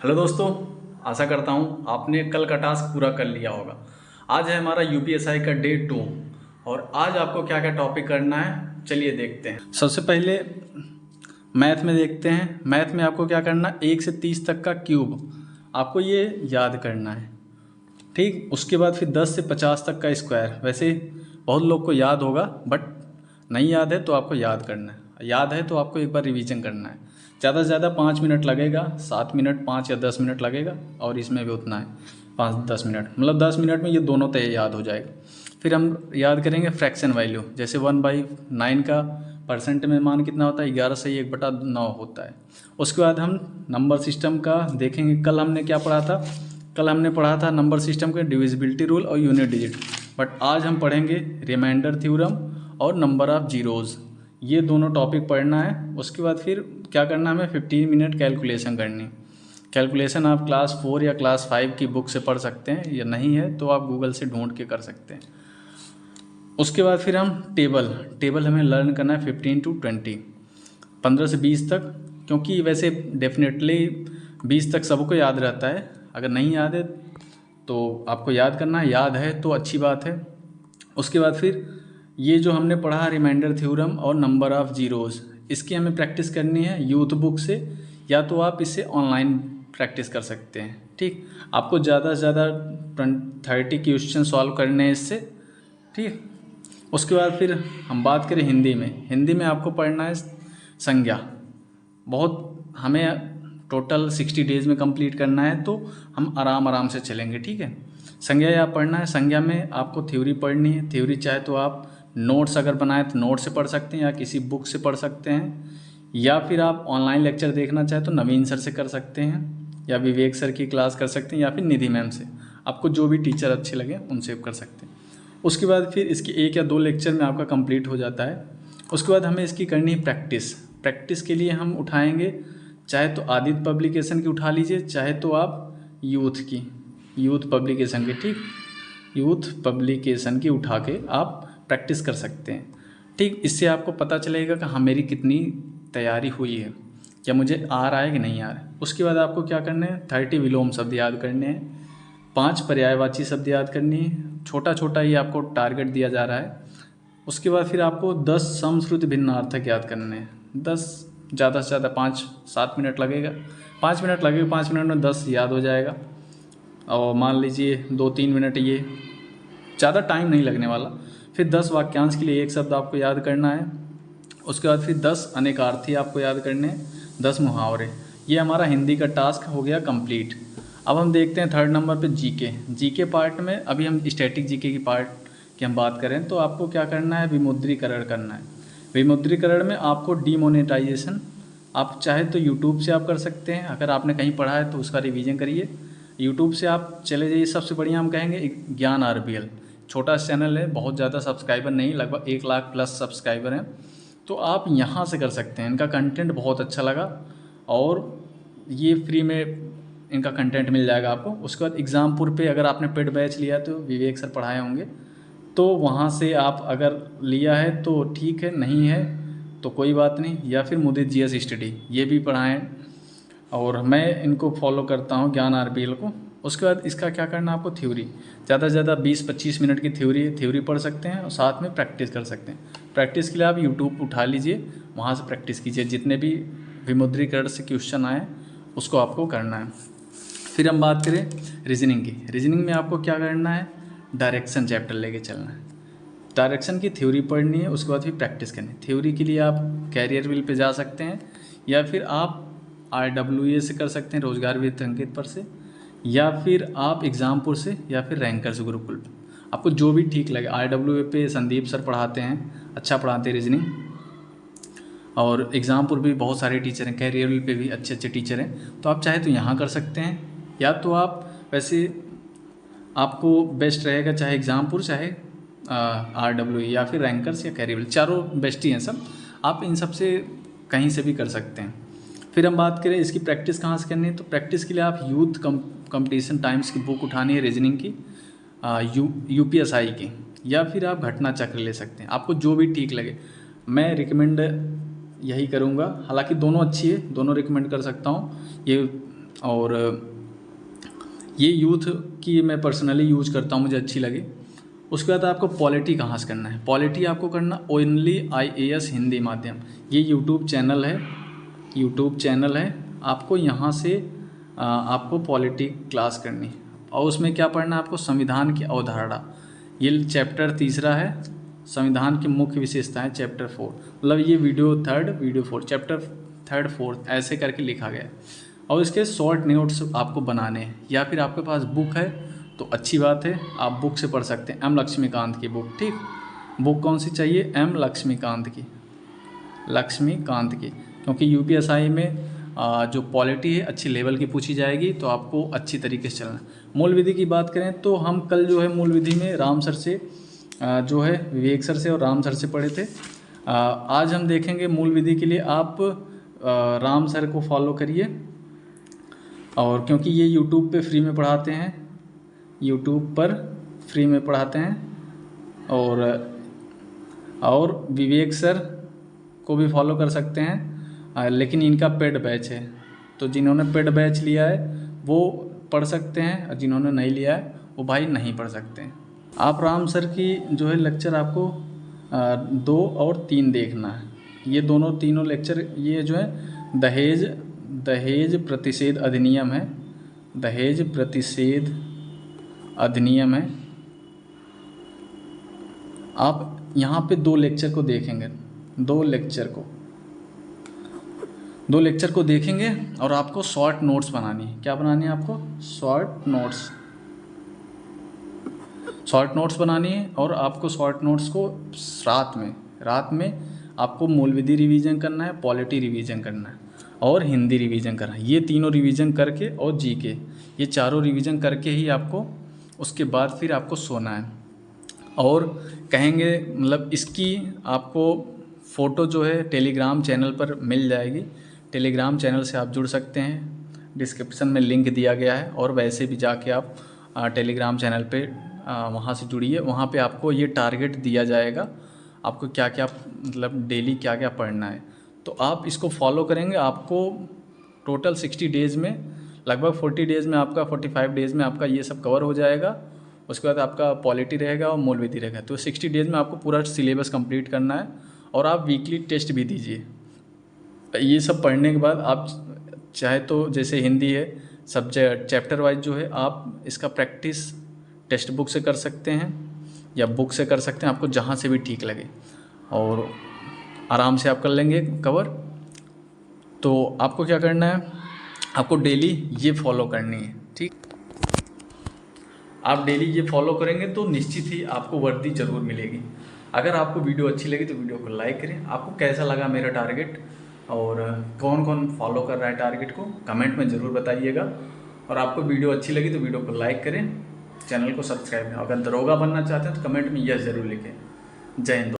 Hello दोस्तों, आशा करता हूँ आपने कल का टास्क पूरा कर लिया होगा। आज है हमारा यूपीएसआई का डे 2 और आज आपको क्या क्या टॉपिक करना है चलिए देखते हैं। सबसे पहले मैथ में देखते हैं। मैथ में आपको क्या करना है, 1 से 30 तक का क्यूब आपको ये याद करना है। ठीक, उसके बाद फिर 10 से 50 तक का स्क्वायर। वैसे बहुत लोग को याद होगा बट नहीं याद है तो आपको याद करना है, याद है तो आपको एक बार रिवीजन करना है। ज़्यादा से ज़्यादा 5 मिनट लगेगा, 7 मिनट 5 या 10 मिनट लगेगा और इसमें भी उतना है 5-10 मिनट, मतलब 10 मिनट में ये दोनों तय याद हो जाएगा। फिर हम याद करेंगे फ्रैक्शन वैल्यू, जैसे 1/9 का परसेंट में मान कितना होता है, 11 से 1/9 होता है। उसके बाद हम नंबर सिस्टम का देखेंगे। कल हमने क्या पढ़ा था, कल हमने पढ़ा था नंबर सिस्टम के डिविजिबिलिटी रूल और यूनिट डिजिट, बट आज हम पढ़ेंगे रिमाइंडर थ्योरम और नंबर ऑफ़ जीरोज़। ये दोनों टॉपिक पढ़ना है। उसके बाद फिर क्या करना है, हमें 15 मिनट कैलकुलेशन करनी। कैलकुलेशन आप क्लास 4 या क्लास 5 की बुक से पढ़ सकते हैं, या नहीं है तो आप गूगल से ढूंढ के कर सकते हैं। उसके बाद फिर हम टेबल हमें लर्न करना है 15 to 20, 15 से 20 तक, क्योंकि वैसे डेफिनेटली 20 तक सबको याद रहता है। अगर नहीं याद है तो आपको याद करना है, याद है तो अच्छी बात है। उसके बाद फिर ये जो हमने पढ़ा रिमाइंडर थ्योरम और नंबर ऑफ़ जीरोज़, इसकी हमें प्रैक्टिस करनी है यूथ बुक से, या तो आप इसे ऑनलाइन प्रैक्टिस कर सकते हैं। ठीक, आपको ज़्यादा से ज़्यादा 30 क्वेश्चन सॉल्व करने हैं इससे। ठीक, उसके बाद फिर हम बात करें हिंदी में आपको पढ़ना है संज्ञा। बहुत हमें टोटल 60 डेज़ में कंप्लीट करना है, तो हम आराम से चलेंगे। ठीक है, संज्ञा या पढ़ना है। संज्ञा में आपको थ्योरी पढ़नी है। थ्योरी चाहे तो आप नोट्स अगर बनाए तो नोट से पढ़ सकते हैं, या किसी बुक से पढ़ सकते हैं, या फिर आप ऑनलाइन लेक्चर देखना चाहे तो नवीन सर से कर सकते हैं, या विवेक सर की क्लास कर सकते हैं, या फिर निधि मैम से। आपको जो भी टीचर अच्छे लगे उनसे कर सकते हैं। उसके बाद फिर इसकी 1 या 2 लेक्चर में आपका कंप्लीट हो जाता है। उसके बाद हमें इसकी करनी है प्रैक्टिस के लिए हम उठाएंगे, चाहे तो आदित्य पब्लिकेशन की उठा लीजिए, चाहे तो आप यूथ पब्लिकेशन की, ठीक, यूथ पब्लिकेशन की उठा के आप प्रैक्टिस कर सकते हैं। ठीक, इससे आपको पता चलेगा कि हाँ मेरी कितनी तैयारी हुई है, क्या मुझे आ रहा है कि नहीं आ रहा है। उसके बाद आपको क्या करना है, 30 विलोम शब्द याद करने हैं, 5 पर्यायवाची शब्द याद करनी है। छोटा ये आपको टारगेट दिया जा रहा है। उसके बाद फिर आपको 10 समश्रुति भिन्नार्थक याद करने हैं। 10 ज़्यादा से ज़्यादा 5-7 मिनट लगेगा, 5 मिनट लगेगा, 5 मिनट में 10 याद हो जाएगा। और मान लीजिए 2-3 मिनट, ये ज़्यादा टाइम नहीं लगने वाला। फिर 10 वाक्यांश के लिए एक शब्द आपको याद करना है। उसके बाद फिर 10 अनेकार्थी आपको याद करने हैं, 10 मुहावरे। ये हमारा हिंदी का टास्क हो गया कंप्लीट। अब हम देखते हैं 3rd नंबर पे जीके पार्ट में। अभी हम स्टैटिक जीके की पार्ट की हम बात करें तो आपको क्या करना है, विमुद्रीकरण करना है। विमुद्रीकरण में आपको डीमोनेटाइजेशन, आप चाहे तो यूट्यूब से आप कर सकते हैं। अगर आपने कहीं पढ़ा है तो उसका रिवीजन करिए। यूट्यूब से आप चले जाइए। सबसे बढ़िया हम कहेंगे ज्ञान RBL, छोटा चैनल है, बहुत ज़्यादा सब्सक्राइबर नहीं, लगभग 1 लाख प्लस सब्सक्राइबर हैं, तो आप यहाँ से कर सकते हैं। इनका कंटेंट बहुत अच्छा लगा और ये फ्री में इनका कंटेंट मिल जाएगा आपको। उसके बाद एग्ज़ामपुर पे अगर आपने पेड बैच लिया तो विवेक सर पढ़ाए होंगे, तो वहाँ से आप अगर लिया है तो ठीक है, नहीं है तो कोई बात नहीं। या फिर मुदित GS स्टडी, ये भी पढ़ाएँ और मैं इनको फॉलो करता हूँ, ज्ञान RBL को। उसके बाद इसका क्या करना है, आपको थ्योरी ज़्यादा से ज़्यादा 20-25 मिनट की थ्योरी पढ़ सकते हैं और साथ में प्रैक्टिस कर सकते हैं। प्रैक्टिस के लिए आप यूट्यूब उठा लीजिए, वहाँ से प्रैक्टिस कीजिए। जितने भी विमुद्रीकरण से क्वेश्चन आए उसको आपको करना है। फिर हम बात करें रीजनिंग की। रीजनिंग में आपको क्या करना है, डायरेक्शन चैप्टर लेके चलना है। डायरेक्शन की थ्योरी पढ़नी है, उसके बाद फिर प्रैक्टिस करनी है। थ्योरी के लिए आप कैरियर व्हील पे जा सकते हैं, या फिर आप RWA से कर सकते हैं, रोजगार वित्त अंकित पर से, या फिर आप एग्ज़ामपुर से, या फिर रैंकर्स गुरुकुल पे, आपको जो भी ठीक लगे। RWA पे संदीप सर पढ़ाते हैं, अच्छा पढ़ाते हैं रीजनिंग, और एग्ज़ामपुर भी बहुत सारे टीचर हैं, कैरियर व्हील पे भी अच्छे टीचर हैं, तो आप चाहे तो यहाँ कर सकते हैं। या तो आप वैसे आपको बेस्ट रहेगा चाहे एग्ज़ामपुर, चाहे RWA, या फिर रैंकर्स या कैरियर व्हील, चारों बेस्ट ही हैं सब। आप इन सब से कहीं से भी कर सकते हैं। फिर हम बात करें इसकी प्रैक्टिस कहाँ से करनी है, तो प्रैक्टिस के लिए आप यूथ कंपटीशन टाइम्स की बुक उठानी है रीजनिंग की, UPSI की, या फिर आप घटना चक्र ले सकते हैं, आपको जो भी ठीक लगे। मैं रिकमेंड यही करूँगा, हालांकि दोनों अच्छी है, दोनों रिकमेंड कर सकता हूँ। ये और ये यूथ की मैं पर्सनली यूज करता हूँ, मुझे अच्छी लगी। उसके बाद आपको पॉलिटी कहाँ से करना है, पॉलिटी आपको करना ओनली IAS हिंदी माध्यम। ये यूट्यूब चैनल है, आपको यहाँ से आपको पॉलिटी क्लास करनी है। और उसमें क्या पढ़ना है आपको, संविधान की अवधारणा, ये चैप्टर 3 है, संविधान की मुख्य विशेषताएं चैप्टर 4, मतलब ये वीडियो 3, वीडियो 4, चैप्टर 3, 4 ऐसे करके लिखा गया है। और इसके शॉर्ट नोट्स आपको बनाने हैं, या फिर आपके पास बुक है तो अच्छी बात है, आप बुक से पढ़ सकते हैं। M लक्ष्मीकांत की बुक, ठीक, बुक कौन सी चाहिए, M लक्ष्मीकांत की, क्योंकि UPSI में जो पॉलिटी है अच्छी लेवल की पूछी जाएगी, तो आपको अच्छी तरीके से चलना। मूल विधि की बात करें तो हम कल जो है मूल विधि में राम सर से जो है विवेक सर से और राम सर से पढ़े थे। आज हम देखेंगे मूल विधि के लिए आप राम सर को फॉलो करिए, और क्योंकि ये यूट्यूब पे फ्री में पढ़ाते हैं, यूट्यूब पर फ्री में पढ़ाते हैं। और विवेक सर को भी फॉलो कर सकते हैं, लेकिन इनका पेड बैच है, तो जिन्होंने पेड बैच लिया है वो पढ़ सकते हैं, और जिन्होंने नहीं लिया है वो भाई नहीं पढ़ सकते हैं। आप राम सर की जो है लेक्चर आपको 2 और 3 देखना है। ये तीनों लेक्चर, ये जो है दहेज प्रतिषेध अधिनियम है, दहेज प्रतिषेध अधिनियम है। आप यहाँ पे 2 लेक्चर को देखेंगे, 2 लेक्चर को देखेंगे, और आपको शॉर्ट नोट्स बनानी है। क्या बनानी है आपको, शॉर्ट नोट्स बनानी है। और आपको शॉर्ट नोट्स को रात में आपको मूल विधि रिवीजन करना है, पॉलिटी रिवीजन करना है, और हिंदी रिवीजन करना है। ये तीनों रिवीजन करके, और GK, ये चारों रिवीजन करके ही आपको उसके बाद फिर आपको सोना है। और कहेंगे मतलब इसकी आपको फ़ोटो जो है टेलीग्राम चैनल पर मिल जाएगी, टेलीग्राम चैनल से आप जुड़ सकते हैं, डिस्क्रिप्शन में लिंक दिया गया है। और वैसे भी जाके आप टेलीग्राम चैनल पे वहाँ से जुड़िए, वहाँ पे आपको ये टारगेट दिया जाएगा, आपको क्या क्या मतलब डेली क्या क्या पढ़ना है। तो आप इसको फॉलो करेंगे, आपको टोटल 60 डेज़ में, लगभग 40 डेज़ में आपका, 45 डेज़ में आपका ये सब कवर हो जाएगा। उसके बाद आपका पॉलिटी रहेगा और मूल विधि रहेगा। तो 60 डेज़ में आपको पूरा सिलेबस कंप्लीट करना है, और आप वीकली टेस्ट भी दीजिए। ये सब पढ़ने के बाद आप चाहे तो जैसे हिंदी है, सब्जेक्ट चैप्टर वाइज जो है आप इसका प्रैक्टिस टेक्स्ट बुक से कर सकते हैं या बुक से कर सकते हैं, आपको जहाँ से भी ठीक लगे, और आराम से आप कर लेंगे कवर। तो आपको क्या करना है, आपको डेली ये फॉलो करनी है, ठीक। आप डेली ये फॉलो करेंगे तो निश्चित ही आपको वर्दी ज़रूर मिलेगी। अगर आपको वीडियो अच्छी लगी तो वीडियो को लाइक करें। आपको कैसा लगा मेरा टारगेट, और कौन कौन फॉलो कर रहा है टारगेट को, कमेंट में ज़रूर बताइएगा। और आपको वीडियो अच्छी लगी तो वीडियो को लाइक करें, चैनल को सब्सक्राइब करें। अगर दरोगा बनना चाहते हैं तो कमेंट में यस ज़रूर लिखें। जय हिंद।